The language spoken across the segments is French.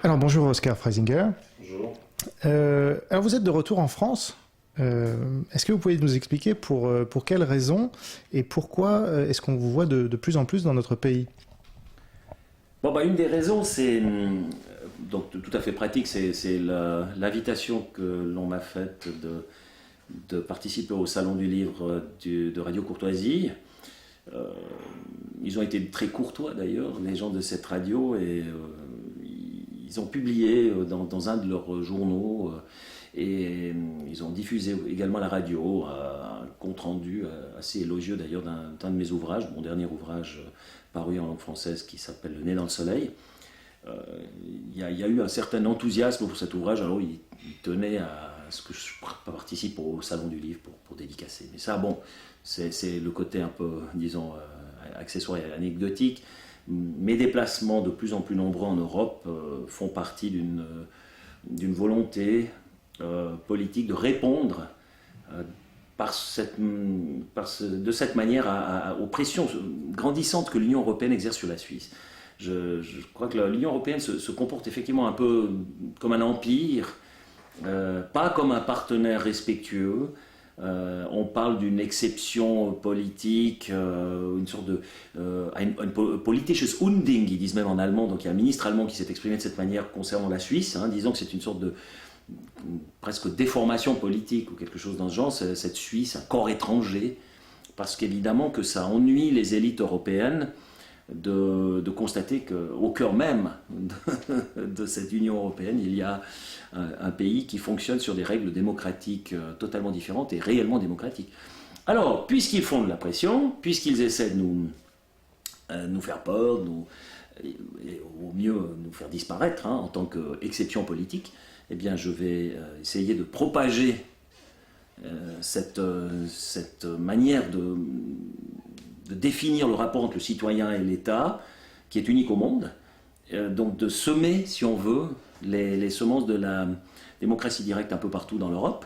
Alors bonjour Oscar Freisinger. Bonjour. Alors vous êtes de retour en France. Est-ce que vous pouvez nous expliquer pour quelles raisons et pourquoi est-ce qu'on vous voit de plus en plus dans notre pays? Bon, une des raisons, c'est donc tout à fait pratique, c'est l'invitation que l'on m'a faite de participer au Salon du Livre de Radio Courtoisie. Ils ont été très courtois d'ailleurs, les gens de cette radio, et ils ont publié dans un de leurs journaux et ils ont diffusé également à la radio un compte-rendu assez élogieux d'ailleurs d'un de mes ouvrages, mon dernier ouvrage paru en langue française qui s'appelle Le nez dans le soleil. Il y a eu un certain enthousiasme pour cet ouvrage, alors il tenait à ce que je participe au Salon du Livre pour dédicacer. Mais ça, bon, c'est le côté un peu, disons, accessoire et anecdotique. Mes déplacements de plus en plus nombreux en Europe font partie d'une volonté politique de répondre de cette manière aux pressions grandissantes que l'Union européenne exerce sur la Suisse. Je crois que l'Union européenne se comporte effectivement un peu comme un empire, pas comme un partenaire respectueux. On parle d'une exception politique, une sorte de politisches Unding, ils disent même en allemand. Donc il y a un ministre allemand qui s'est exprimé de cette manière concernant la Suisse, disant que c'est une sorte de presque déformation politique ou quelque chose dans ce genre, cette Suisse, un corps étranger, parce qu'évidemment que ça ennuie les élites européennes de constater qu'au cœur même de cette Union européenne, il y a un pays qui fonctionne sur des règles démocratiques totalement différentes et réellement démocratiques. Alors, puisqu'ils font de la pression, puisqu'ils essaient de nous faire peur, et au mieux nous faire disparaître en tant qu'exception politique, eh bien je vais essayer de propager cette manière de définir le rapport entre le citoyen et l'État, qui est unique au monde, donc de semer, si on veut, les semences de la démocratie directe un peu partout dans l'Europe.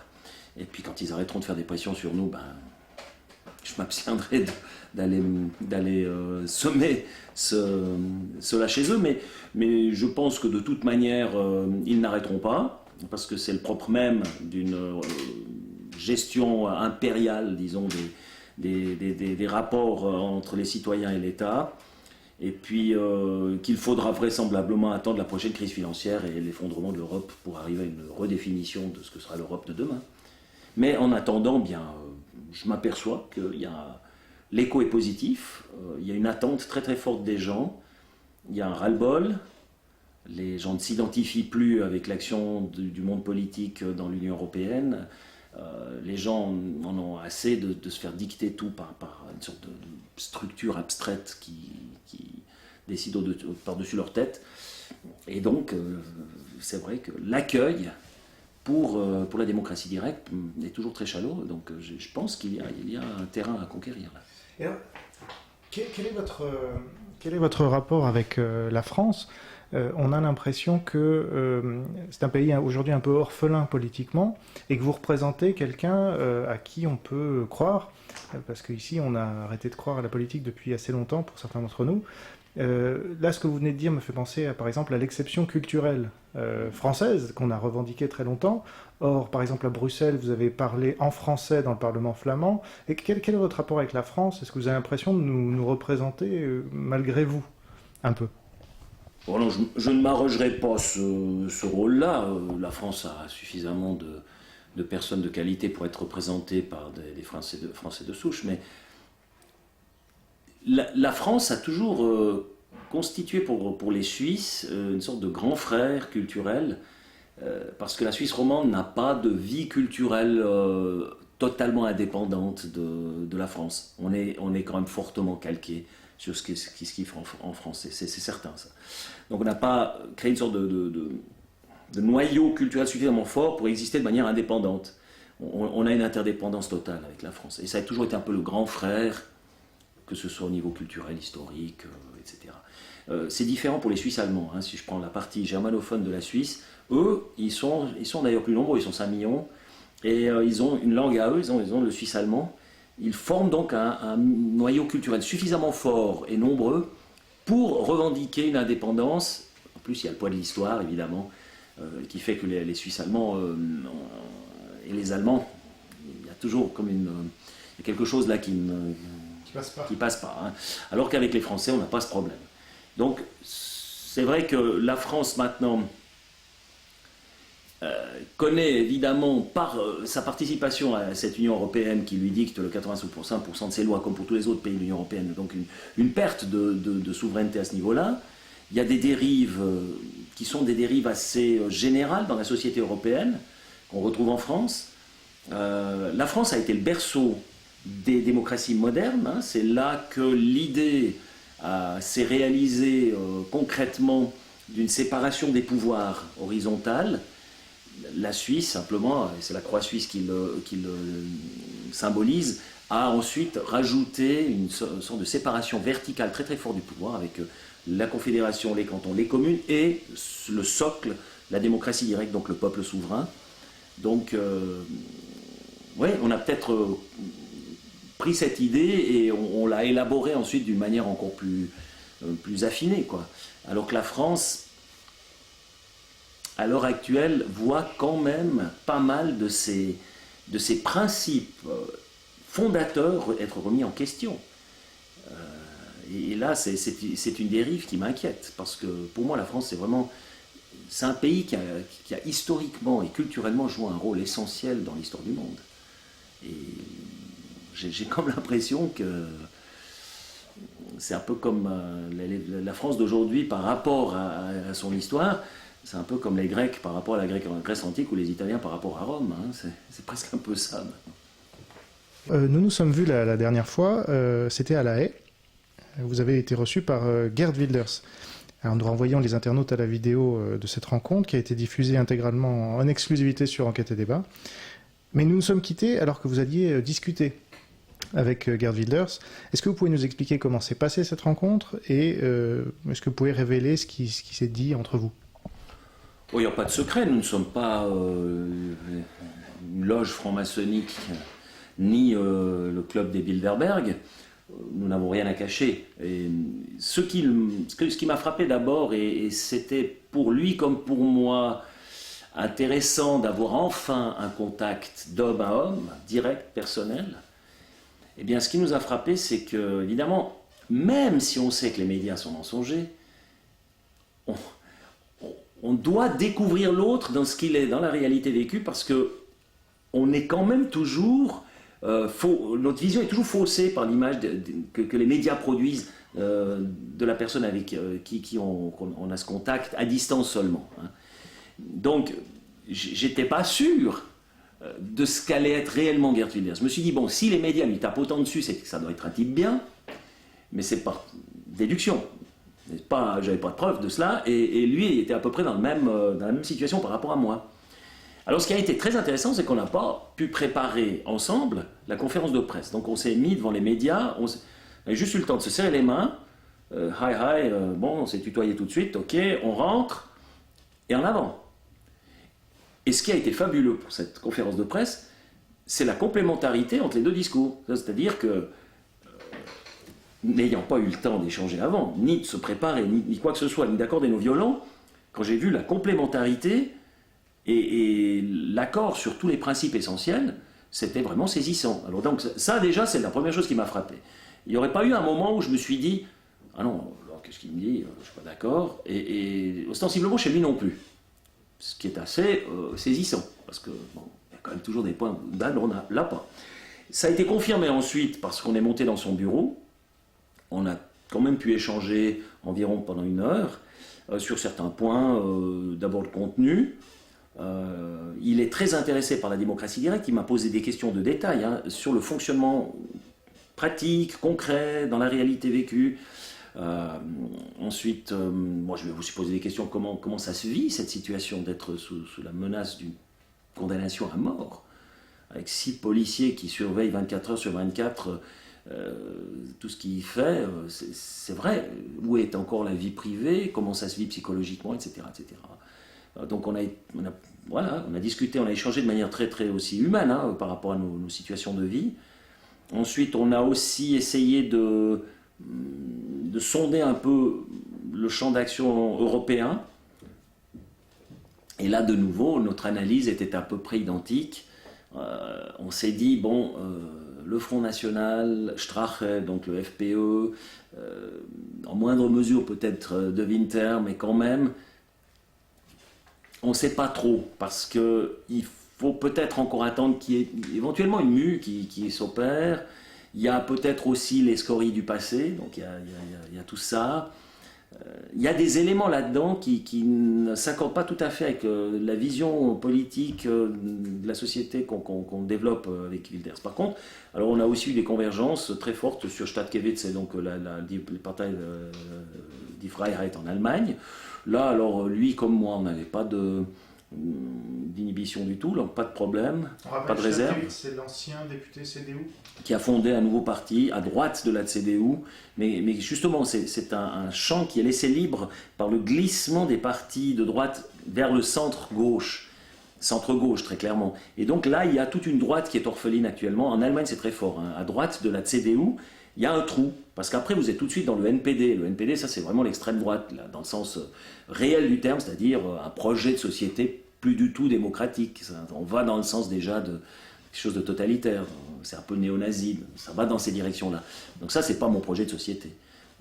Et puis quand ils arrêteront de faire des pressions sur nous, je m'abstiendrai d'aller semer cela chez eux, mais je pense que de toute manière, ils n'arrêteront pas, parce que c'est le propre même d'une gestion impériale, disons, des rapports entre les citoyens et l'État, et puis qu'il faudra vraisemblablement attendre la prochaine crise financière et l'effondrement de l'Europe pour arriver à une redéfinition de ce que sera l'Europe de demain. Mais en attendant, je m'aperçois que l'écho est positif, il y a une attente très très forte des gens, il y a un ras-le-bol, les gens ne s'identifient plus avec l'action du monde politique dans l'Union européenne, les gens en ont assez de se faire dicter tout par une sorte de structure abstraite qui décide par-dessus leur tête. Et donc, c'est vrai que l'accueil pour la démocratie directe est toujours très chaleureux. Donc, je pense qu'il y a un terrain à conquérir là. Et alors, quel est votre rapport avec la France? On a l'impression que c'est un pays aujourd'hui un peu orphelin politiquement et que vous représentez quelqu'un à qui on peut croire, parce qu'ici on a arrêté de croire à la politique depuis assez longtemps pour certains d'entre nous. Là, ce que vous venez de dire me fait penser par exemple à l'exception culturelle française qu'on a revendiquée très longtemps. Or, par exemple à Bruxelles, vous avez parlé en français dans le Parlement flamand. Et quel est votre rapport avec la France? Est-ce que vous avez l'impression de nous représenter malgré vous, un peu? Bon, non, je ne m'arrogerai pas ce rôle-là. La France a suffisamment de personnes de qualité pour être représentées par des Français de souche, mais la France a toujours constitué pour les Suisses une sorte de grand frère culturel, parce que la Suisse romande n'a pas de vie culturelle totalement indépendante de la France. On est quand même fortement calqué sur ce qui se fait en français, c'est certain ça. Donc on n'a pas créé une sorte de noyau culturel suffisamment fort pour exister de manière indépendante. On a une interdépendance totale avec la France. Et ça a toujours été un peu le grand frère, que ce soit au niveau culturel, historique, etc. C'est différent pour les Suisses allemands. Si je prends la partie germanophone de la Suisse, eux, ils sont d'ailleurs plus nombreux, ils sont 5 millions, et ils ont une langue à eux, ils ont le suisse allemand, ils forment donc un noyau culturel suffisamment fort et nombreux pour revendiquer une indépendance. En plus, il y a le poids de l'histoire, évidemment, qui fait que les Suisses allemands et les Allemands, il y a toujours comme il y a quelque chose là qui passe pas. Hein. Alors qu'avec les Français, on n'a pas ce problème. Donc, c'est vrai que la France, maintenant, connaît évidemment par sa participation à cette Union européenne qui lui dicte le 85% de ses lois, comme pour tous les autres pays de l'Union européenne, donc une perte de souveraineté à ce niveau-là. Il y a des dérives qui sont des dérives assez générales dans la société européenne, qu'on retrouve en France. La France a été le berceau des démocraties modernes. Hein. C'est là que l'idée s'est réalisée concrètement d'une séparation des pouvoirs horizontale. La Suisse, simplement, et c'est la croix suisse qui le symbolise, a ensuite rajouté une sorte de séparation verticale très très forte du pouvoir avec la Confédération, les cantons, les communes et le socle, la démocratie directe, donc le peuple souverain. Donc, oui, on a peut-être pris cette idée et on l'a élaborée ensuite d'une manière encore plus affinée, quoi. Alors que la France, à l'heure actuelle, voit quand même pas mal de ces principes fondateurs être remis en question. Et là, c'est une dérive qui m'inquiète, parce que pour moi, la France, c'est un pays qui a historiquement et culturellement joué un rôle essentiel dans l'histoire du monde. Et j'ai comme l'impression que c'est un peu comme la France d'aujourd'hui par rapport à son histoire. C'est un peu comme les Grecs par rapport à la Grèce antique ou les Italiens par rapport à Rome. Hein. C'est presque un peu ça maintenant. Nous nous sommes vus la dernière fois, c'était à La Haye. Vous avez été reçu par Geert Wilders. Alors nous renvoyons les internautes à la vidéo de cette rencontre qui a été diffusée intégralement en exclusivité sur Enquête et Débat. Mais nous nous sommes quittés alors que vous alliez discuter avec Geert Wilders. Est-ce que vous pouvez nous expliquer comment s'est passée cette rencontre et est-ce que vous pouvez révéler ce qui s'est dit entre vous ? Il n'y a pas de secret, nous ne sommes pas une loge franc-maçonnique ni le club des Bilderberg. Nous n'avons rien à cacher. Et ce qui m'a frappé d'abord, et c'était pour lui comme pour moi intéressant d'avoir enfin un contact d'homme à homme, direct, personnel, eh bien ce qui nous a frappé, c'est que, évidemment, même si on sait que les médias sont mensongers, on doit découvrir l'autre dans ce qu'il est, dans la réalité vécue, parce que on est quand même toujours notre vision est toujours faussée par l'image que les médias produisent de la personne avec qui on a ce contact à distance seulement. Hein. Donc, j'étais pas sûr de ce qu'allait être réellement Geert Wilders. Je me suis dit, bon, si les médias lui tapent autant dessus, c'est que ça doit être un type bien, mais c'est par déduction. J'avais pas de preuve de cela, et lui il était à peu près dans la même situation par rapport à moi. Alors ce qui a été très intéressant, c'est qu'on n'a pas pu préparer ensemble la conférence de presse. Donc on s'est mis devant les médias, on a juste eu le temps de se serrer les mains, hi, bon, on s'est tutoyé tout de suite, ok, on rentre, et en avant. Et ce qui a été fabuleux pour cette conférence de presse, c'est la complémentarité entre les deux discours. C'est-à-dire que n'ayant pas eu le temps d'échanger avant, ni de se préparer, ni quoi que ce soit, ni d'accorder nos violons, quand j'ai vu la complémentarité et l'accord sur tous les principes essentiels, c'était vraiment saisissant. Alors donc ça déjà, c'est la première chose qui m'a frappé. Il n'y aurait pas eu un moment où je me suis dit « Ah non, alors qu'est-ce qu'il me dit? Je ne suis pas d'accord. » Et ostensiblement chez lui non plus. Ce qui est assez saisissant, parce que bon, il y a quand même toujours des points d'âne, on n'a là pas. Ça a été confirmé ensuite parce qu'on est monté dans son bureau. On a quand même pu échanger environ pendant 1 heure sur certains points, d'abord le contenu. Il est très intéressé par la démocratie directe, il m'a posé des questions de détail sur le fonctionnement pratique, concret, dans la réalité vécue. Ensuite, moi je vais vous poser des questions, comment ça se vit cette situation d'être sous la menace d'une condamnation à mort, avec 6 policiers qui surveillent 24 heures sur 24 tout ce qu'il fait, c'est vrai. Où est encore la vie privée? Comment ça se vit psychologiquement, etc. etc. Donc on a discuté, on a échangé de manière très, très aussi humaine par rapport à nos situations de vie. Ensuite, on a aussi essayé de sonder un peu le champ d'action européen. Et là, de nouveau, notre analyse était à peu près identique. On s'est dit, bon, le Front National, Strache, donc le FPE, en moindre mesure peut-être De Winter, mais quand même, on ne sait pas trop, parce qu'il faut peut-être encore attendre qu'il y ait éventuellement une mue qui s'opère. Il y a peut-être aussi les scories du passé, donc il y a tout ça. Il y a des éléments là-dedans qui ne s'accordent pas tout à fait avec la vision politique de la société qu'on développe avec Wilders. Par contre, alors on a aussi eu des convergences très fortes sur Stadtkiewicz, et donc die Partei Die Freiheit en Allemagne. Là, alors lui comme moi, on n'avait pas d'inhibition du tout, donc pas de problème, pas de réserve. C'est l'ancien député CDU qui a fondé un nouveau parti à droite de la CDU, mais justement c'est un champ qui est laissé libre par le glissement des partis de droite vers le centre-gauche très clairement. Et donc là, il y a toute une droite qui est orpheline actuellement. En Allemagne, c'est très fort, hein. À droite de la CDU, il y a un trou, parce qu'après vous êtes tout de suite dans le NPD. Le NPD, ça c'est vraiment l'extrême droite, là, dans le sens réel du terme, c'est-à-dire un projet de société plus du tout démocratique. On va dans le sens déjà de quelque chose de totalitaire, c'est un peu néo-nazi, ça va dans ces directions-là. Donc ça, c'est pas mon projet de société.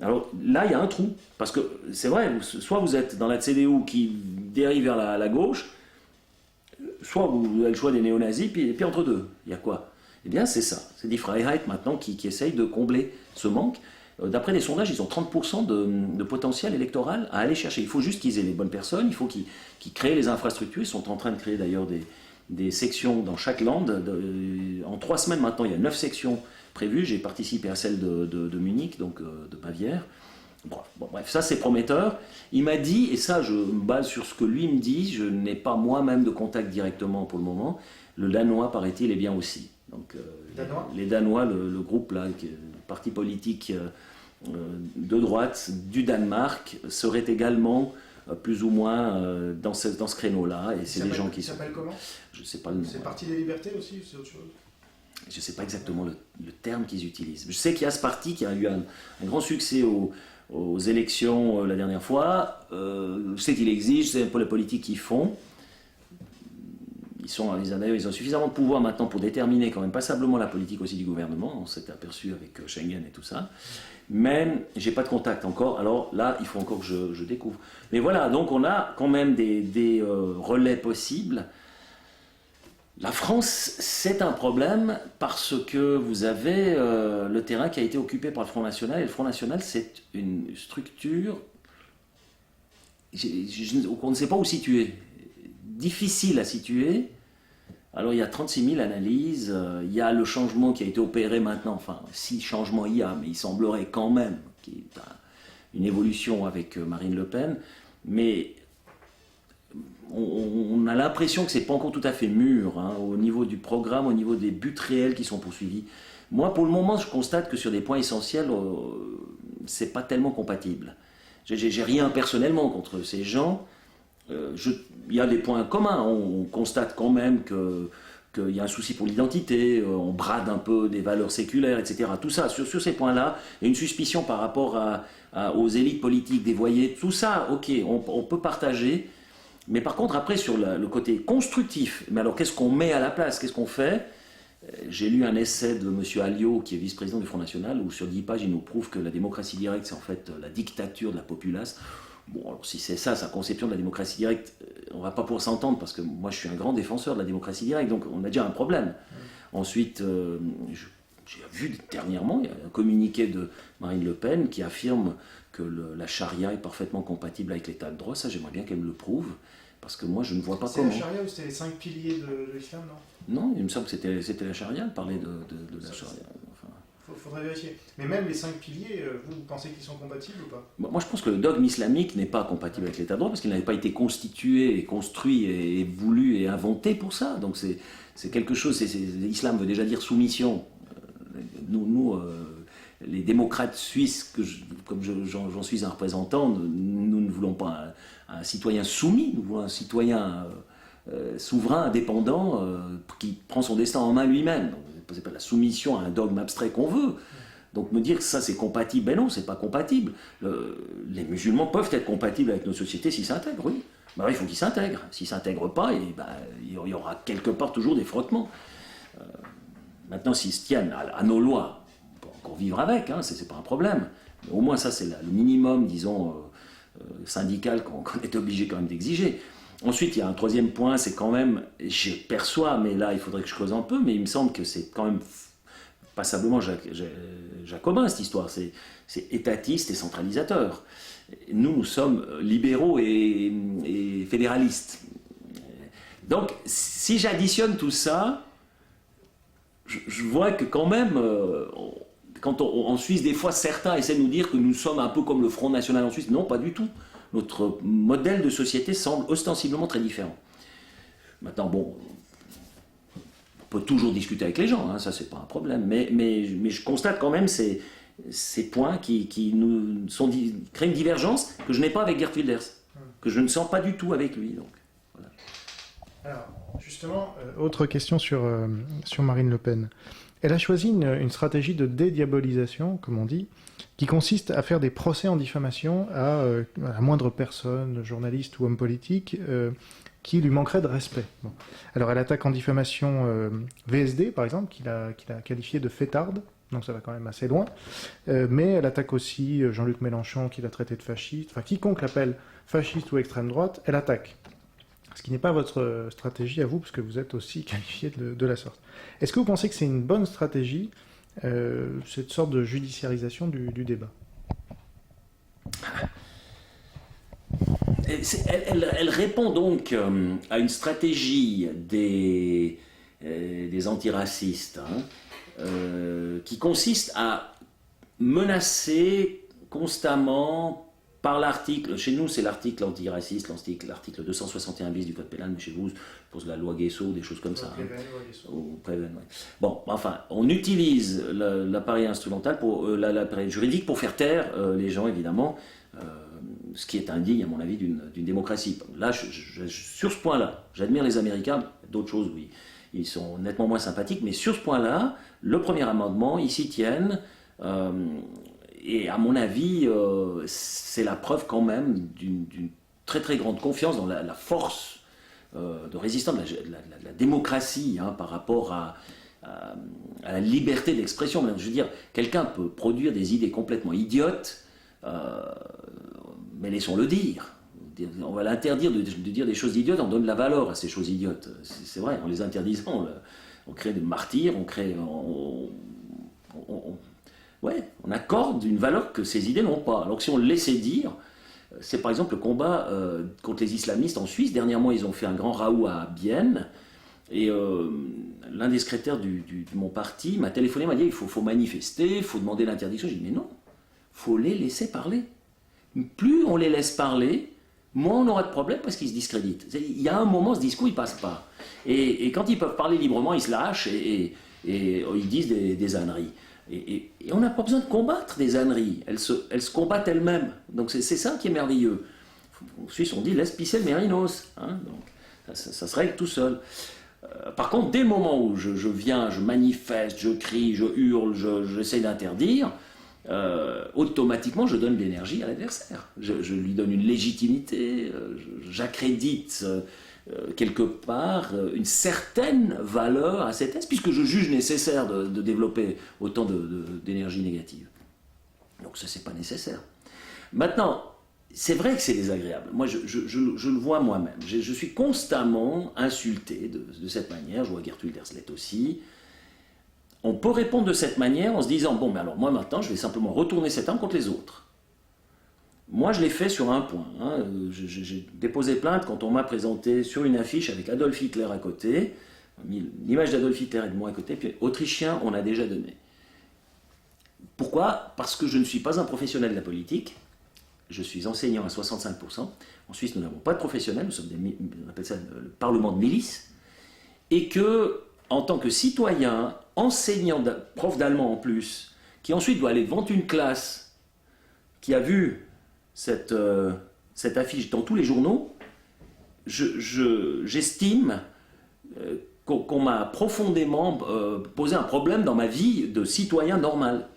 Alors là, il y a un trou, parce que c'est vrai, soit vous êtes dans la CDU qui dérive vers la gauche, soit vous avez le choix des néo-nazis, puis entre deux, il y a quoi? Eh bien, c'est ça, c'est Die Freiheit maintenant qui essaye de combler ce manque. D'après les sondages, ils ont 30% de potentiel électoral à aller chercher. Il faut juste qu'ils aient les bonnes personnes, il faut qu'ils créent les infrastructures. Ils sont en train de créer d'ailleurs des sections dans chaque land. En 3 semaines maintenant, il y a 9 sections prévues. J'ai participé à celle de Munich, donc de Bavière. Bon, bref, ça c'est prometteur. Il m'a dit, et ça je me base sur ce que lui me dit, je n'ai pas moi-même de contact directement pour le moment, le Danois, paraît-il, est bien aussi. Donc, les Danois, le groupe là, le parti politique de droite du Danemark, serait également plus ou moins dans ce créneau-là. Et c'est des gens qui sont... s'appelle comment? Je ne sais pas le nom. C'est Parti des Libertés aussi, ou c'est autre chose? Je ne sais pas exactement le terme qu'ils utilisent. Je sais qu'il y a ce parti qui a eu un grand succès aux élections la dernière fois. Je sais qu'il existe, c'est un peu la politique qu'ils font. Ils ont suffisamment de pouvoir maintenant pour déterminer quand même passablement la politique aussi du gouvernement. On s'est aperçu avec Schengen et tout ça. Mais j'ai pas de contact encore. Alors là, il faut encore que je découvre. Mais voilà, donc on a quand même des relais possibles. La France, c'est un problème parce que vous avez le terrain qui a été occupé par le Front National. Et le Front National, c'est une structure qu'on ne sait pas où situer. Difficile à situer. Alors il y a 36 000 analyses, il y a le changement qui a été opéré maintenant, enfin si changement il y a, mais il semblerait quand même qu'il y ait une évolution avec Marine Le Pen, mais on a l'impression que c'est pas encore tout à fait mûr, hein, au niveau du programme, au niveau des buts réels qui sont poursuivis. Moi pour le moment je constate que sur des points essentiels, c'est pas tellement compatible. J'ai rien personnellement contre ces gens. Il y a des points communs, on constate quand même qu'il y a un souci pour l'identité, on brade un peu des valeurs séculaires, etc. Tout ça, sur ces points-là, il y a une suspicion par rapport aux élites politiques dévoyées, tout ça, ok, on peut partager, mais par contre après sur le côté constructif, mais alors qu'est-ce qu'on met à la place, qu'est-ce qu'on fait? J'ai lu un essai de M. Alliot, qui est vice-président du Front National, où sur 10 pages il nous prouve que la démocratie directe, c'est en fait la dictature de la populace. Bon, alors si c'est ça, sa conception de la démocratie directe, on ne va pas pouvoir s'entendre, parce que moi je suis un grand défenseur de la démocratie directe, donc on a déjà un problème. Ensuite, j'ai vu dernièrement, il y a un communiqué de Marine Le Pen qui affirme que la charia est parfaitement compatible avec l'état de droit. Ça, j'aimerais bien qu'elle me le prouve, parce que moi je ne vois pas comment. C'est la charia ou c'était les 5 piliers de l'islam, non? Non, il me semble que c'était la charia, elle parlait de la charia. Faudrait vérifier. Mais même les 5 piliers, vous pensez qu'ils sont compatibles ou pas? Moi, je pense que le dogme islamique n'est pas compatible avec l'état de droit parce qu'il n'avait pas été constitué, et construit, et voulu et inventé pour ça. Donc c'est quelque chose. L'islam veut déjà dire soumission. Nous, les démocrates suisses, comme j'en suis un représentant, nous ne voulons pas un citoyen soumis. Nous voulons un citoyen souverain, indépendant, qui prend son destin en main lui-même. C'est pas la soumission à un dogme abstrait qu'on veut. Donc me dire que ça c'est compatible, ben non, c'est pas compatible. Les musulmans peuvent être compatibles avec nos sociétés s'ils s'intègrent, oui. Ben, il faut qu'ils s'intègrent. S'ils s'intègrent pas, il y aura quelque part toujours des frottements. Maintenant, s'ils se tiennent à nos lois, on peut encore vivre avec, hein, c'est pas un problème. Mais au moins ça c'est le minimum, disons, syndical qu'on est obligé quand même d'exiger. Ensuite, il y a un troisième point, c'est quand même, je perçois, mais là il faudrait que je creuse un peu, mais il me semble que c'est quand même passablement jacobin cette histoire, c'est étatiste et centralisateur. Nous sommes libéraux et fédéralistes. Donc, si j'additionne tout ça, je vois que quand même, quand en Suisse, des fois, certains essaient de nous dire que nous sommes un peu comme le Front National en Suisse. Non, pas du tout. Notre modèle de société semble ostensiblement très différent. Maintenant, bon, on peut toujours discuter avec les gens, hein, ça c'est pas un problème, mais je constate quand même ces points qui nous créent une divergence que je n'ai pas avec Geert Wilders, que je ne sens pas du tout avec lui. Donc, voilà. Alors, justement, autre question sur Marine Le Pen. Elle a choisi une stratégie de dédiabolisation, comme on dit, qui consiste à faire des procès en diffamation à la moindre personne, journaliste ou homme politique, qui lui manquerait de respect. Bon. Alors elle attaque en diffamation VSD, par exemple, qu'il a qualifié de fêtarde, donc ça va quand même assez loin, mais elle attaque aussi Jean-Luc Mélenchon, qu'il a traité de fasciste, enfin quiconque l'appelle fasciste ou extrême droite, elle attaque. Ce qui n'est pas votre stratégie à vous, parce que vous êtes aussi qualifié de la sorte. Est-ce que vous pensez que c'est une bonne stratégie, cette sorte de judiciarisation du débat ? Elle répond donc à une stratégie des antiracistes, hein, qui consiste à menacer constamment par l'article, chez nous c'est l'article antiraciste, l'article 261 bis du Code pénal, mais chez vous, pour la loi Guesso, des choses comme ça. Ouais. Bon, enfin, on utilise l'appareil instrumental, l'appareil juridique pour faire taire les gens, évidemment, ce qui est indigne, à mon avis, d'une démocratie. Là, sur ce point-là, j'admire les Américains, d'autres choses, oui, ils sont nettement moins sympathiques, mais sur ce point-là, le premier amendement, ils s'y tiennent. Et à mon avis, c'est la preuve quand même d'une très très grande confiance dans la force de résistance de la démocratie, hein, par rapport à la liberté d'expression. Je veux dire, quelqu'un peut produire des idées complètement idiotes, mais laissons-le dire. On va l'interdire de dire des choses idiotes, on donne de la valeur à ces choses idiotes. C'est vrai, en les interdisant, on crée des martyrs, on accorde une valeur que ces idées n'ont pas. Alors que si on le laissait dire, c'est par exemple le combat contre les islamistes en Suisse. Dernièrement, ils ont fait un grand raout à Bienne, et l'un des secrétaires de mon parti m'a téléphoné, m'a dit il faut manifester, il faut demander l'interdiction. J'ai dit mais non, il faut les laisser parler. Plus on les laisse parler, moins on aura de problèmes parce qu'ils se discréditent. Il y a un moment, ce discours, il passe pas. Et quand ils peuvent parler librement, ils se lâchent et ils disent des âneries. Et on n'a pas besoin de combattre des âneries. Elles se combattent elles-mêmes. Donc c'est ça qui est merveilleux. En Suisse, on dit laisse pisser le mérinos. Hein, donc ça se règle tout seul. Par contre, dès le moment où je viens, je manifeste, je crie, je hurle, j'essaie d'interdire, automatiquement je donne de l'énergie à l'adversaire. Je lui donne une légitimité, j'accrédite quelque part une certaine valeur à cette thèse, puisque je juge nécessaire de développer autant d'énergie négative. Donc ça, c'est pas nécessaire. Maintenant, c'est vrai que c'est désagréable. Moi, je le vois moi-même. Je suis constamment insulté de cette manière. Je vois Geert Wilders l'est aussi. On peut répondre de cette manière en se disant, bon, mais alors moi maintenant, je vais simplement retourner cette arme contre les autres. Moi, je l'ai fait sur un point. Hein. J'ai déposé plainte quand on m'a présenté sur une affiche avec Adolf Hitler à côté, l'image d'Adolf Hitler et de moi à côté, puis Autrichien, on a déjà donné. Pourquoi ? Parce que je ne suis pas un professionnel de la politique, je suis enseignant à 65%. En Suisse, nous n'avons pas de professionnels, nous sommes on appelle ça le parlement de milice, et que, en tant que citoyen, enseignant, prof d'allemand en plus, qui ensuite doit aller devant une classe qui a vu cette affiche dans tous les journaux, j'estime qu'on m'a profondément posé un problème dans ma vie de citoyen normal.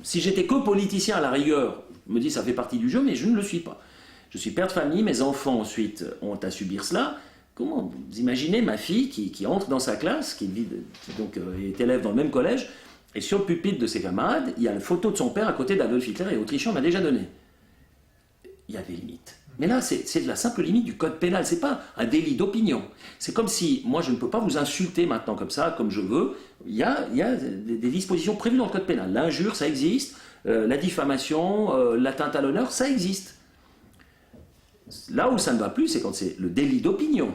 Si j'étais que politicien à la rigueur, je me dis ça fait partie du jeu, mais je ne le suis pas. Je suis père de famille, mes enfants ensuite ont à subir cela. Comment vous imaginez ma fille qui entre dans sa classe, qui donc, est élève dans le même collège, et sur le pupitre de ses camarades, il y a une photo de son père à côté d'Adolf Hitler et Autrichien, on m'a déjà donné. Il y a des limites. Mais là, c'est de la simple limite du code pénal, c'est pas un délit d'opinion. C'est comme si, moi je ne peux pas vous insulter maintenant comme ça, comme je veux. Il y a des dispositions prévues dans le code pénal. L'injure, ça existe. La diffamation, l'atteinte à l'honneur, ça existe. Là où ça ne va plus, c'est quand c'est le délit d'opinion.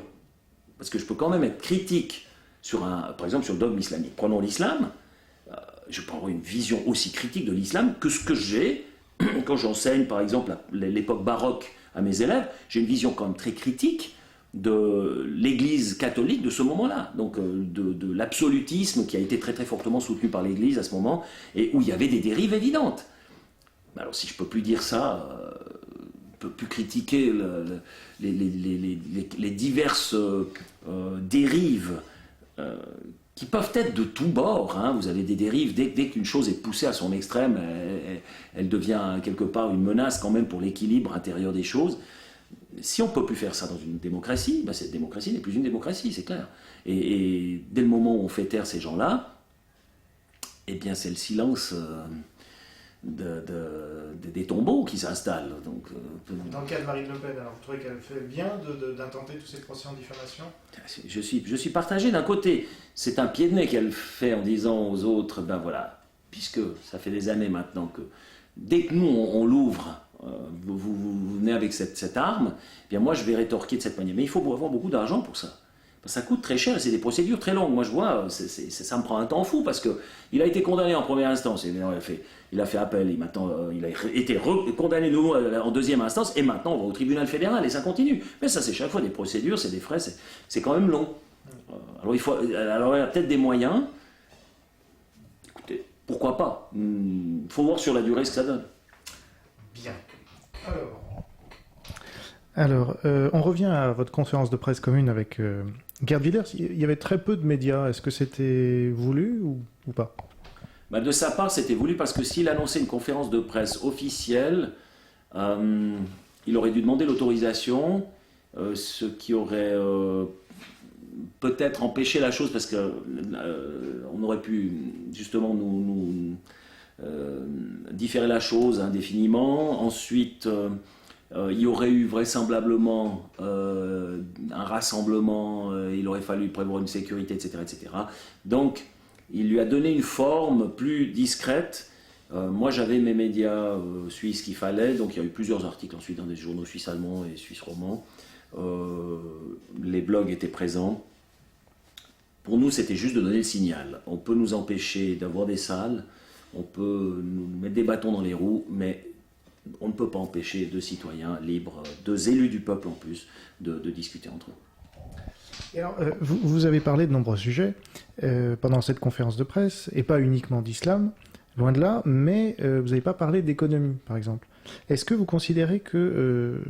Parce que je peux quand même être critique par exemple sur le dogme islamique. Prenons l'islam, je peux avoir une vision aussi critique de l'islam que ce que j'ai quand j'enseigne par exemple l'époque baroque à mes élèves, j'ai une vision quand même très critique de l'Église catholique de ce moment-là, donc de l'absolutisme qui a été très très fortement soutenu par l'Église à ce moment, et où il y avait des dérives évidentes. Alors si je ne peux plus dire ça, je ne peux plus critiquer les diverses dérives qui peuvent être de tous bords. Hein. Vous avez des dérives, dès qu'une chose est poussée à son extrême, elle devient quelque part une menace quand même pour l'équilibre intérieur des choses. Si on ne peut plus faire ça dans une démocratie, ben cette démocratie n'est plus une démocratie, c'est clair. Et dès le moment où on fait taire ces gens-là, eh bien c'est le silence des tombeaux qui s'installent. Donc, dans le cas de Marine Le Pen, alors, vous trouvez qu'elle fait bien d'intenter tous ces procès en diffamation ? Je suis partagé. D'un côté, c'est un pied de nez qu'elle fait en disant aux autres, ben voilà, puisque ça fait des années maintenant que dès que nous on l'ouvre, vous venez avec cette arme, eh bien moi je vais rétorquer de cette manière. Mais il faut avoir beaucoup d'argent pour ça. Ça coûte très cher et c'est des procédures très longues. Moi je vois, ça me prend un temps fou parce qu'il a été condamné en première instance. Il a fait appel, il a été condamné de nouveau en deuxième instance et maintenant on va au tribunal fédéral et ça continue. Mais ça c'est chaque fois des procédures, c'est des frais, c'est quand même long. Alors il y a peut-être des moyens. Écoutez, pourquoi pas ? Il faut voir sur la durée ce que ça donne. Bien. Alors, on revient à votre conférence de presse commune avec Geert Wilders. Il y avait très peu de médias. Est-ce que c'était voulu ou pas ? De sa part, c'était voulu parce que s'il annonçait une conférence de presse officielle, il aurait dû demander l'autorisation, ce qui aurait peut-être empêché la chose parce qu'on aurait pu justement nous différer la chose indéfiniment. Ensuite, il y aurait eu vraisemblablement un rassemblement, il aurait fallu prévoir une sécurité, etc., etc. Donc, il lui a donné une forme plus discrète. Moi, j'avais mes médias suisses qu'il fallait, donc il y a eu plusieurs articles ensuite dans des journaux suisses allemands et suisses romans. Les blogs étaient présents. Pour nous, c'était juste de donner le signal. On peut nous empêcher d'avoir des salles, on peut nous mettre des bâtons dans les roues, mais on ne peut pas empêcher deux citoyens libres, deux élus du peuple en plus, de discuter entre eux. Et alors, vous avez parlé de nombreux sujets pendant cette conférence de presse, et pas uniquement d'islam, loin de là, mais vous n'avez pas parlé d'économie, par exemple. Est-ce que vous considérez que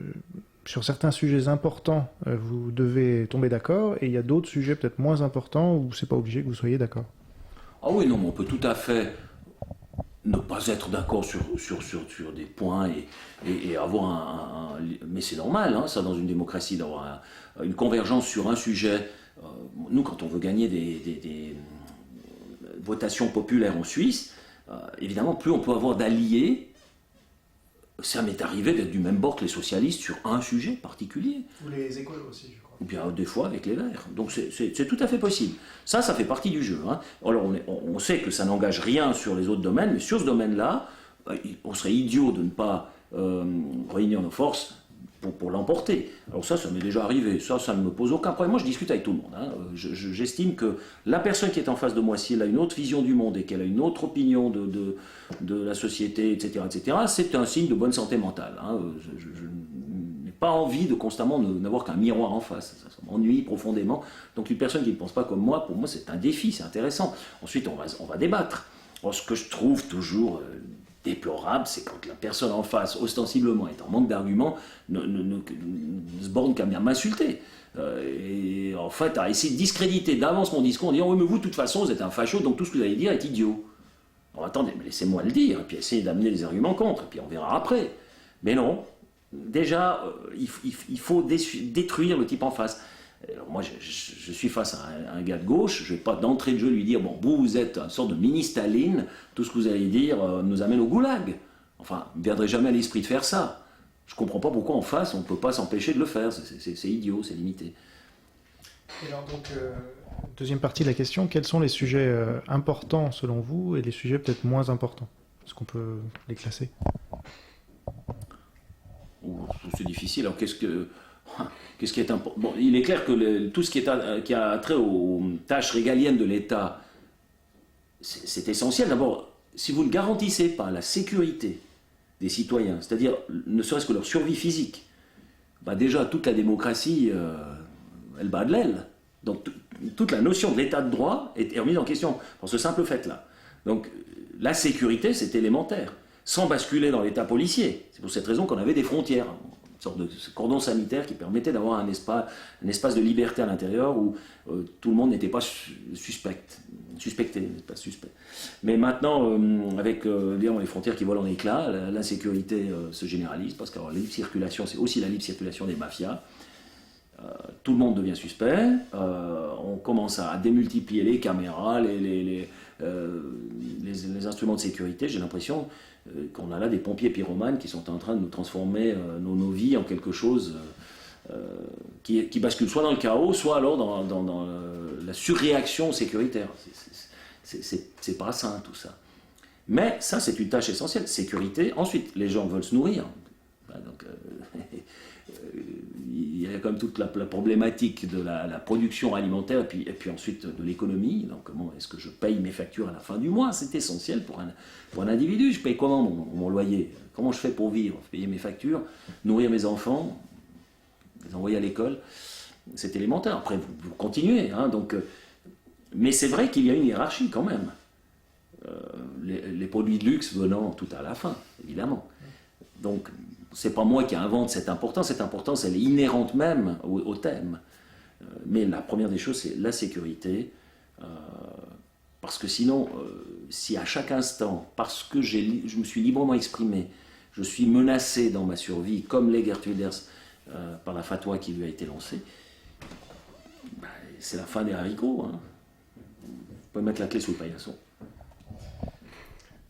sur certains sujets importants, vous devez tomber d'accord, et il y a d'autres sujets peut-être moins importants où c'est pas obligé que vous soyez d'accord ? Ah oui, non, mais on peut tout à fait ne pas être d'accord sur des points et avoir mais c'est normal, hein, ça, dans une démocratie, d'avoir une convergence sur un sujet. Nous, quand on veut gagner des votations populaires en Suisse, évidemment, plus on peut avoir d'alliés. Ça m'est arrivé d'être du même bord que les socialistes sur un sujet particulier. Ou les écolos aussi, je crois. Ou bien des fois avec les Verts. Donc c'est tout à fait possible. Ça fait partie du jeu. Hein. Alors on sait que ça n'engage rien sur les autres domaines, mais sur ce domaine-là, on serait idiot de ne pas réunir nos forces pour l'emporter. Alors ça m'est déjà arrivé. Ça ne me pose aucun problème. Moi, je discute avec tout le monde. Hein. J'estime que la personne qui est en face de moi, si elle a une autre vision du monde et qu'elle a une autre opinion de la société, etc., c'est un signe de bonne santé mentale. Hein. Je n'ai pas envie de constamment n'avoir qu'un miroir en face. Ça m'ennuie profondément. Donc une personne qui ne pense pas comme moi, pour moi, c'est un défi, c'est intéressant. Ensuite, on va débattre. Alors, ce que je trouve toujours déplorable, c'est quand la personne en face, ostensiblement, est en manque d'arguments, ne se borne qu'à m'insulter. Et en fait, à essayer de discréditer d'avance mon discours en disant « Oui, mais vous, de toute façon, vous êtes un facho, donc tout ce que vous allez dire est idiot. » Alors attendez, mais laissez-moi le dire, et puis essayez d'amener les arguments contre, et puis on verra après. Mais non, déjà, il faut détruire le type en face. Alors moi, je suis face à un gars de gauche, je ne vais pas d'entrée de jeu lui dire « Bon, vous êtes une sorte de mini-Staline, tout ce que vous allez dire nous amène au goulag. » Enfin, il ne me viendrait jamais à l'esprit de faire ça. Je ne comprends pas pourquoi en face, on ne peut pas s'empêcher de le faire. C'est idiot, c'est limité. Et alors donc, deuxième partie de la question, quels sont les sujets importants selon vous et les sujets peut-être moins importants? Est-ce qu'on peut les classer? C'est difficile. Alors qu'est-ce qui est important? Bon, il est clair que tout ce qui a trait aux tâches régaliennes de l'État, c'est essentiel. D'abord, si vous ne garantissez pas la sécurité des citoyens, c'est-à-dire ne serait-ce que leur survie physique, bah déjà toute la démocratie, elle bat de l'aile. Donc toute la notion de l'état de droit est remise en question pour ce simple fait-là. Donc la sécurité, c'est élémentaire, sans basculer dans l'état policier. C'est pour cette raison qu'on avait des frontières, une sorte de cordon sanitaire qui permettait d'avoir un espace de liberté à l'intérieur où tout le monde n'était pas suspecté, pas suspect. Mais maintenant, avec les frontières qui volent en éclats, l'insécurité se généralise parce que la libre circulation, c'est aussi la libre circulation des mafias. Tout le monde devient suspect, on commence à démultiplier les caméras, les instruments de sécurité. J'ai l'impression qu'on a là des pompiers pyromanes qui sont en train de nous transformer nos vies en quelque chose qui bascule soit dans le chaos, soit alors dans la surréaction sécuritaire. C'est pas sain tout ça. Mais ça, c'est une tâche essentielle. Sécurité. Ensuite, les gens veulent se nourrir. Donc, il y a comme toute la problématique de la production alimentaire et puis ensuite de l'économie. Donc comment est-ce que je paye mes factures à la fin du mois? C'est essentiel pour un individu. Je paye comment mon loyer? Comment je fais pour vivre? Payer mes factures, nourrir mes enfants, les envoyer à l'école. C'est élémentaire. Après, vous continuez. Hein, donc, mais c'est vrai qu'il y a une hiérarchie quand même. Les produits de luxe venant tout à la fin, évidemment. Donc, c'est pas moi qui invente cette importance, elle est inhérente même au thème. Mais la première des choses, c'est la sécurité. Parce que sinon, si à chaque instant, parce que je me suis librement exprimé, je suis menacé dans ma survie, comme l'est Geert Wilders par la fatwa qui lui a été lancée, bah, c'est la fin des haricots. Hein. Vous pouvez mettre la clé sous le paillasson.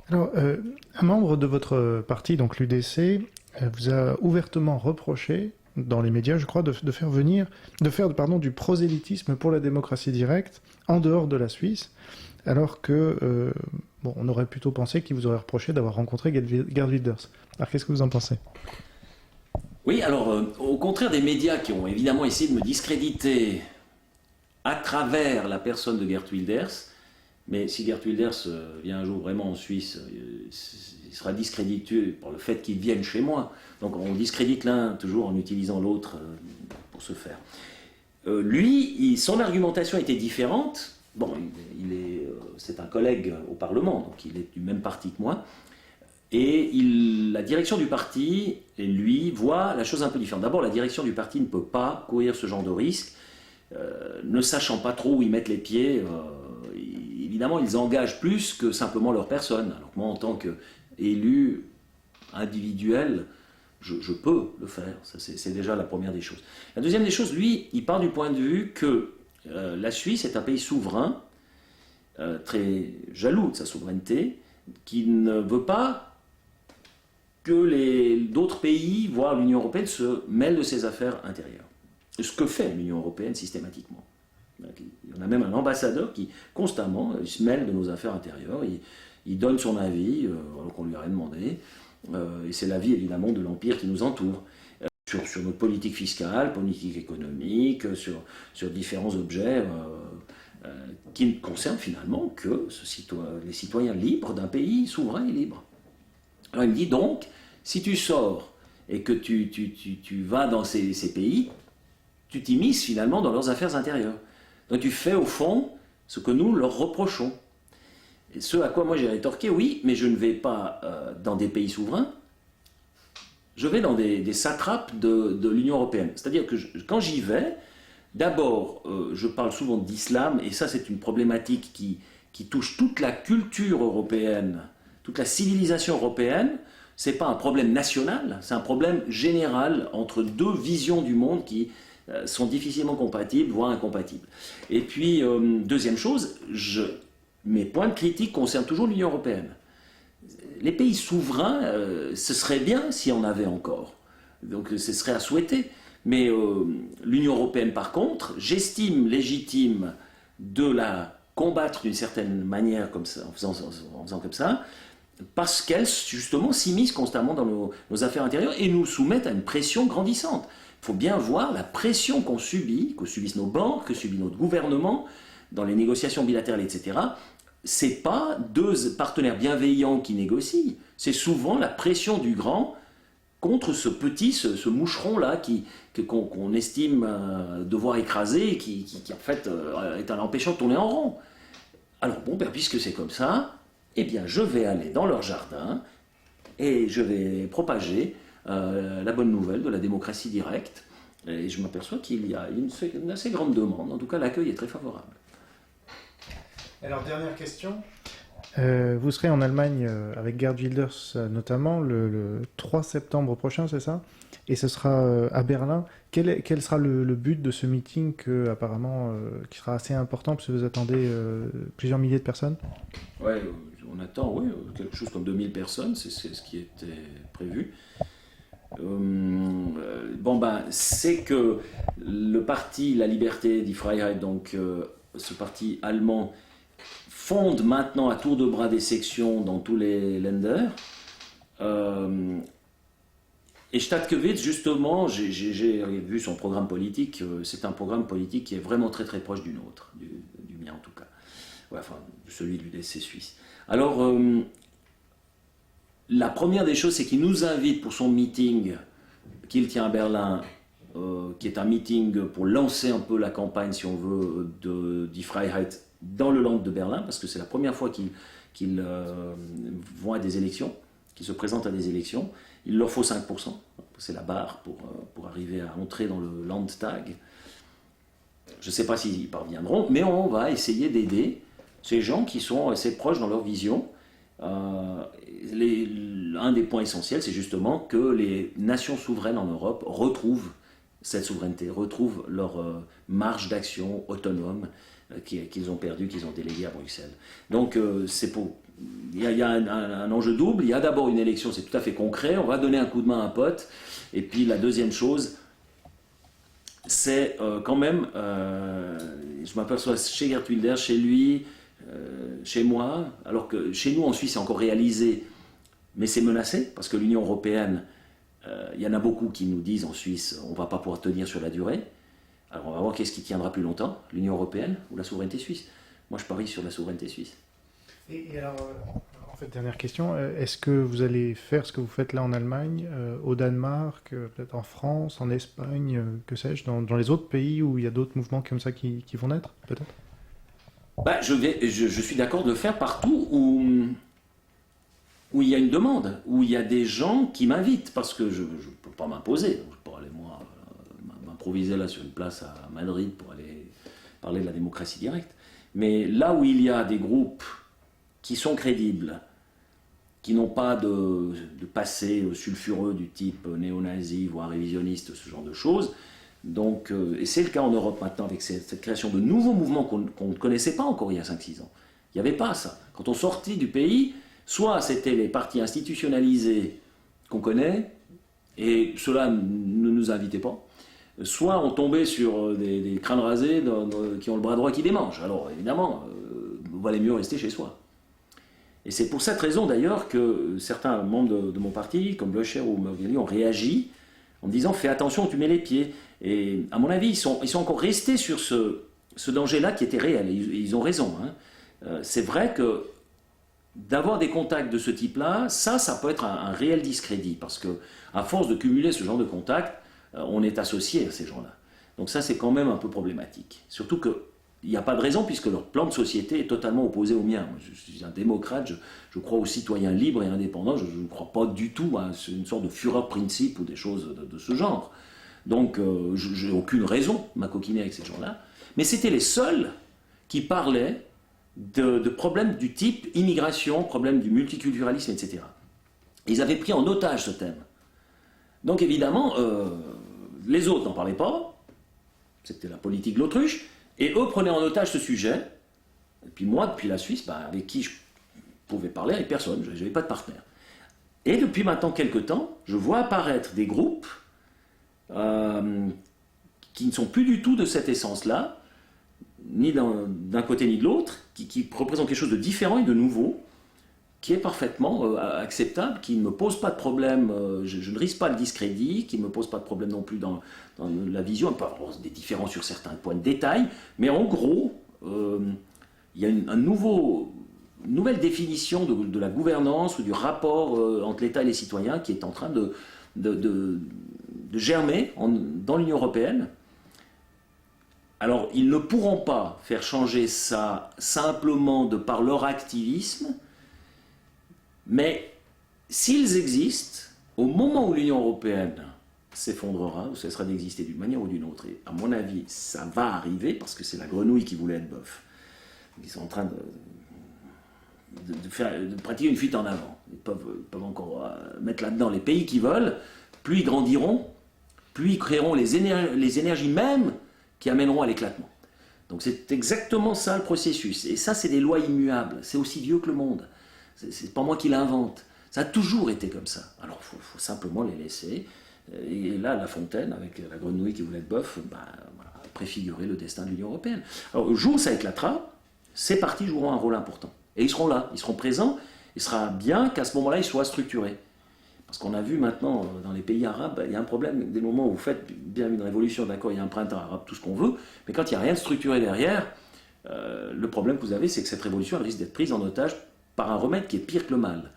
Alors, un membre de votre parti, donc l'UDC, vous a ouvertement reproché, dans les médias, je crois, de faire du prosélytisme pour la démocratie directe en dehors de la Suisse, alors que, on aurait plutôt pensé qu'il vous aurait reproché d'avoir rencontré Geert Wilders. Alors, qu'est-ce que vous en pensez? Oui, alors, au contraire des médias qui ont évidemment essayé de me discréditer à travers la personne de Geert Wilders, mais si Geert Wilders vient un jour vraiment en Suisse, il sera discrédité par le fait qu'il vienne chez moi. Donc on discrédite l'un toujours en utilisant l'autre pour ce faire. Lui, son argumentation était différente. Bon, c'est un collègue au Parlement, donc il est du même parti que moi. Et la direction du parti, et lui, voit la chose un peu différente. D'abord, la direction du parti ne peut pas courir ce genre de risque, ne sachant pas trop où ils mettent les pieds. Évidemment, ils engagent plus que simplement leur personne. Alors que moi, en tant qu'élu individuel, je peux le faire. C'est déjà la première des choses. La deuxième des choses, lui, il part du point de vue que la Suisse est un pays souverain, très jaloux de sa souveraineté, qui ne veut pas que d'autres pays, voire l'Union européenne, se mêlent de ses affaires intérieures. Ce que fait l'Union européenne systématiquement. Il y en a même un ambassadeur qui, constamment, il se mêle de nos affaires intérieures, il donne son avis, alors qu'on lui a rien demandé, et c'est l'avis, évidemment, de l'Empire qui nous entoure, sur notre politique fiscale, politique économique, sur différents objets qui ne concernent finalement que les citoyens libres d'un pays souverain et libre. Alors il me dit donc, si tu sors et que tu vas dans ces pays, tu t'immisces finalement dans leurs affaires intérieures. Donc tu fais au fond ce que nous leur reprochons. Et ce à quoi moi j'ai rétorqué, oui, mais je ne vais pas dans des pays souverains, je vais dans des satrapes de l'Union européenne. C'est-à-dire que quand j'y vais, d'abord, je parle souvent d'islam, et ça c'est une problématique qui touche toute la culture européenne, toute la civilisation européenne. Ce n'est pas un problème national, c'est un problème général entre deux visions du monde qui sont difficilement compatibles, voire incompatibles. Et puis, deuxième chose, mes points de critique concernent toujours l'Union européenne. Les pays souverains, ce serait bien s'il y en avait encore. Donc ce serait à souhaiter. Mais l'Union européenne, par contre, j'estime légitime de la combattre d'une certaine manière, comme ça, en faisant comme ça, parce qu'elle, justement, s'immisce constamment dans nos affaires intérieures et nous soumettent à une pression grandissante. Il faut bien voir la pression qu'on subit, que subissent nos banques, que subit notre gouvernement, dans les négociations bilatérales, etc. Ce n'est pas deux partenaires bienveillants qui négocient, c'est souvent la pression du grand contre ce petit, ce moucheron-là qu'on estime devoir écraser et qui en fait est un empêchant de tourner en rond. Alors bon, puisque c'est comme ça, eh bien je vais aller dans leur jardin et je vais propager la bonne nouvelle de la démocratie directe. Et je m'aperçois qu'il y a une assez grande demande. En tout cas, l'accueil est très favorable. Alors, dernière question. Vous serez en Allemagne avec Geert Wilders notamment le 3 septembre prochain, c'est ça? Et ce sera à Berlin. Quel sera le but de ce meeting apparemment qui sera assez important parce que vous attendez plusieurs milliers de personnes? Ouais, on attend quelque chose comme 2000 personnes, c'est ce qui était prévu. C'est que le parti La Liberté, Die Freiheit, donc ce parti allemand, fonde maintenant à tour de bras des sections dans tous les Länder. Et Stadtgewitz, justement, j'ai vu son programme politique, c'est un programme politique qui est vraiment très très proche du nôtre, du mien en tout cas. Ouais, enfin, celui de l'UDC suisse. Alors, la première des choses, c'est qu'il nous invite pour son meeting qu'il tient à Berlin, qui est un meeting pour lancer un peu la campagne, si on veut, de Die Freiheit dans le Land de Berlin, parce que c'est la première fois qu'ils vont à des élections, qu'ils se présentent à des élections. Il leur faut 5%, c'est la barre pour arriver à entrer dans le Landtag. Je ne sais pas s'ils y parviendront, mais on va essayer d'aider ces gens qui sont assez proches dans leur vision. Un des points essentiels, c'est justement que les nations souveraines en Europe retrouvent cette souveraineté, retrouvent leur marge d'action autonome qu'ils ont perdue, qu'ils ont déléguée à Bruxelles. Donc il y a un enjeu double. Il y a d'abord une élection, c'est tout à fait concret, on va donner un coup de main à un pote. Et puis la deuxième chose, c'est quand même, je m'aperçois chez Geert Wilders, chez lui, chez moi, alors que chez nous en Suisse c'est encore réalisé, mais c'est menacé, parce que l'Union européenne, il y en a beaucoup qui nous disent en Suisse, on ne va pas pouvoir tenir sur la durée. Alors on va voir qu'est-ce qui tiendra plus longtemps, l'Union européenne ou la souveraineté suisse. Moi je parie sur la souveraineté suisse. Et alors, en fait, dernière question, est-ce que vous allez faire ce que vous faites là en Allemagne, au Danemark, peut-être en France, en Espagne, que sais-je, dans les autres pays où il y a d'autres mouvements comme ça qui vont naître, peut-être? Je suis d'accord de le faire partout où il y a une demande, où il y a des gens qui m'invitent, parce que je ne peux pas m'imposer. Je peux aller, moi, m'improviser là sur une place à Madrid pour aller parler de la démocratie directe. Mais là où il y a des groupes qui sont crédibles, qui n'ont pas de passé sulfureux du type néo-nazi, voire révisionniste, ce genre de choses. Donc, et c'est le cas en Europe maintenant avec cette création de nouveaux mouvements qu'on ne connaissait pas encore il y a 5-6 ans. Il n'y avait pas ça. Quand on sortit du pays, soit c'était les partis institutionnalisés qu'on connaît, et ceux-là ne nous invitaient pas, soit on tombait sur des crânes rasés qui ont le bras droit qui démange. Alors évidemment, il valait mieux rester chez soi. Et c'est pour cette raison d'ailleurs que certains membres de mon parti, comme Blocher ou Mergeli, ont réagi en me disant « fais attention, tu mets les pieds ». Et à mon avis, ils sont encore restés sur ce danger-là qui était réel. Et ils ont raison. Hein. C'est vrai que d'avoir des contacts de ce type-là, ça peut être un réel discrédit. Parce qu'à force de cumuler ce genre de contacts, on est associé à ces gens-là. Donc ça, c'est quand même un peu problématique. Surtout que il n'y a pas de raison puisque leur plan de société est totalement opposé au mien. Moi, je suis un démocrate, je crois aux citoyens libres et indépendants, je ne crois pas du tout à une sorte de Führerprinzip ou des choses de ce genre. Donc je n'ai aucune raison de m'acoquiner avec ces gens-là. Mais c'était les seuls qui parlaient de problèmes du type immigration, problèmes du multiculturalisme, etc. Ils avaient pris en otage ce thème. Donc évidemment, les autres n'en parlaient pas, c'était la politique de l'autruche, et eux prenaient en otage ce sujet, et puis moi, depuis la Suisse, avec qui je pouvais parler, avec personne, je n'avais pas de partenaire. Et depuis maintenant quelques temps, je vois apparaître des groupes qui ne sont plus du tout de cette essence-là, ni d'un côté ni de l'autre, qui représentent quelque chose de différent et de nouveau, qui est parfaitement acceptable, qui ne me pose pas de problème, je ne risque pas le discrédit, qui ne me pose pas de problème non plus dans la vision, on peut avoir des différences sur certains points de détail, mais en gros, il y a une nouvelle définition de la gouvernance ou du rapport entre l'État et les citoyens qui est en train de germer dans l'Union européenne. Alors, ils ne pourront pas faire changer ça simplement de par leur activisme, mais s'ils existent, au moment où l'Union européenne s'effondrera, ou cessera d'exister d'une manière ou d'une autre, et à mon avis, ça va arriver, parce que c'est la grenouille qui voulait être bœuf. Ils sont en train de pratiquer une fuite en avant. Ils peuvent encore mettre là-dedans les pays qui veulent, plus ils grandiront, plus ils créeront les énergies mêmes qui amèneront à l'éclatement. Donc c'est exactement ça le processus. Et ça, c'est des lois immuables. C'est aussi vieux que le monde. C'est pas moi qui l'invente. Ça a toujours été comme ça. Alors il faut simplement les laisser. Et là, La Fontaine, avec la grenouille qui voulait être bœuf, voilà, préfigurer le destin de l'Union européenne. Alors le jour où ça éclatera, ces partis joueront un rôle important. Et ils seront là, ils seront présents. Il sera bien qu'à ce moment-là, ils soient structurés. Parce qu'on a vu maintenant, dans les pays arabes, il y a un problème, dès le moment où vous faites bien une révolution, d'accord, il y a un printemps arabe, tout ce qu'on veut, mais quand il n'y a rien de structuré derrière, le problème que vous avez, c'est que cette révolution, elle risque d'être prise en otage par un remède qui est pire que le mal.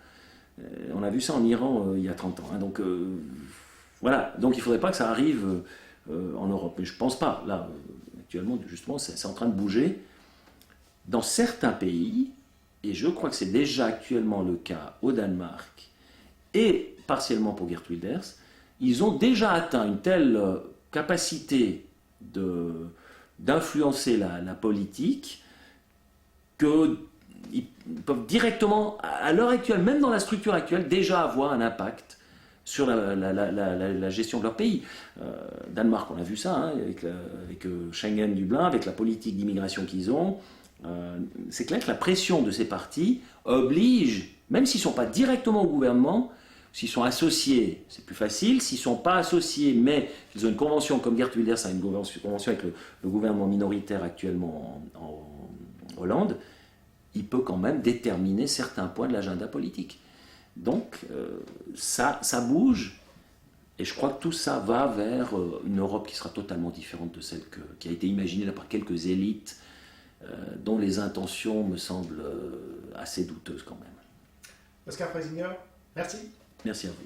On a vu ça en Iran il y a 30 ans. Hein, donc voilà, donc il ne faudrait pas que ça arrive en Europe. Mais je ne pense pas. Là, actuellement, justement, c'est en train de bouger. Dans certains pays, et je crois que c'est déjà actuellement le cas au Danemark, et partiellement pour Geert Wilders, ils ont déjà atteint une telle capacité d'influencer la politique qu'ils peuvent directement, à l'heure actuelle, même dans la structure actuelle, déjà avoir un impact sur la gestion de leur pays. Danemark, on a vu ça, hein, avec Schengen, Dublin, avec la politique d'immigration qu'ils ont. C'est clair que la pression de ces partis oblige, même s'ils ne sont pas directement au gouvernement, s'ils sont associés, c'est plus facile. S'ils ne sont pas associés, mais ils ont une convention, comme Geert Wilders a une convention avec le gouvernement minoritaire actuellement en Hollande, il peut quand même déterminer certains points de l'agenda politique. Donc, ça bouge, et je crois que tout ça va vers une Europe qui sera totalement différente de celle qui a été imaginée là par quelques élites, dont les intentions me semblent assez douteuses quand même. Oscar Freisinger, merci. Merci à vous.